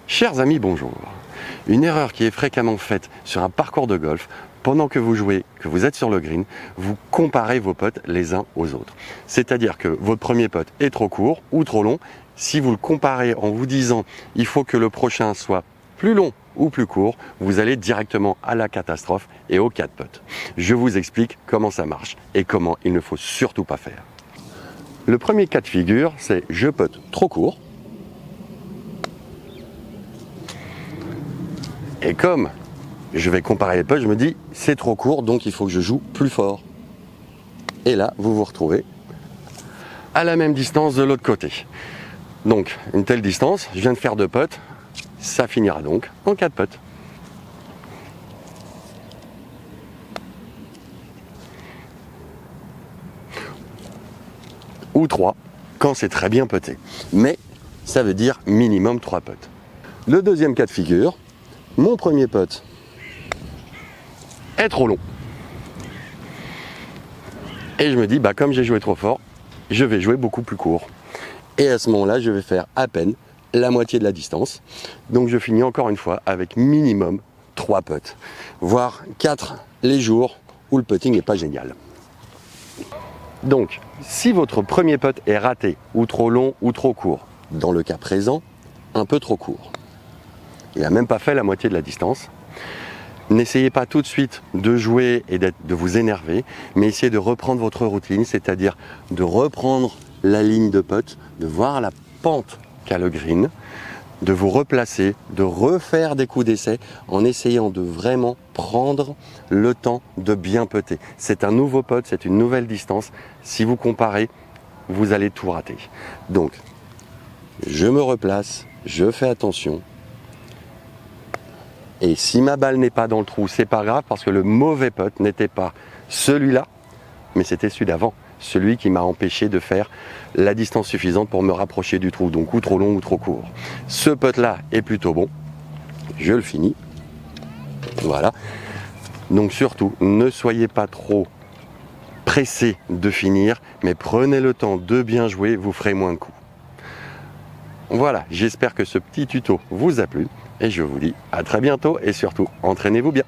Chers amis, bonjour. Une erreur qui est fréquemment faite sur un parcours de golf, pendant que vous jouez, que vous êtes sur le green, vous comparez vos putts les uns aux autres. C'est-à-dire que votre premier putt est trop court ou trop long. Si vous le comparez en vous disant il faut que le prochain soit plus long ou plus court, vous allez directement à la catastrophe et au 4 putts. Je vous explique comment ça marche et comment il ne faut surtout pas faire. Le premier cas de figure, c'est je putt trop court. Et comme je vais comparer les putts, je me dis c'est trop court, donc il faut que je joue plus fort. Et là, vous vous retrouvez à la même distance de l'autre côté. Donc, une telle distance, je viens de faire 2 putts, ça finira donc en 4 putts. Ou 3, quand c'est très bien putté. Mais ça veut dire minimum 3 putts. Le deuxième cas de figure, mon premier putt est trop long. Et je me dis, comme j'ai joué trop fort, je vais jouer beaucoup plus court. Et à ce moment-là, je vais faire à peine la moitié de la distance. Donc je finis encore une fois avec minimum 3 putts, voire 4 les jours où le putting n'est pas génial. Donc, si votre premier putt est raté, ou trop long, ou trop court, dans le cas présent, un peu trop court, il n'a même pas fait la moitié de la distance, n'essayez pas tout de suite de jouer et de vous énerver, mais essayez de reprendre votre routine, c'est-à-dire de reprendre la ligne de putt, de voir la pente qu'a le green, de vous replacer, de refaire des coups d'essai en essayant de vraiment prendre le temps de bien putter. C'est un nouveau putt, c'est une nouvelle distance. Si vous comparez, vous allez tout rater. Donc, je me replace, je fais attention. Et si ma balle n'est pas dans le trou, c'est pas grave parce que le mauvais putt n'était pas celui-là, mais c'était celui d'avant. Celui qui m'a empêché de faire la distance suffisante pour me rapprocher du trou, donc ou trop long ou trop court. Ce putt-là est plutôt bon, je le finis. Voilà. Donc surtout, ne soyez pas trop pressé de finir, mais prenez le temps de bien jouer, vous ferez moins de coups. Voilà, j'espère que ce petit tuto vous a plu et je vous dis à très bientôt et surtout, entraînez-vous bien.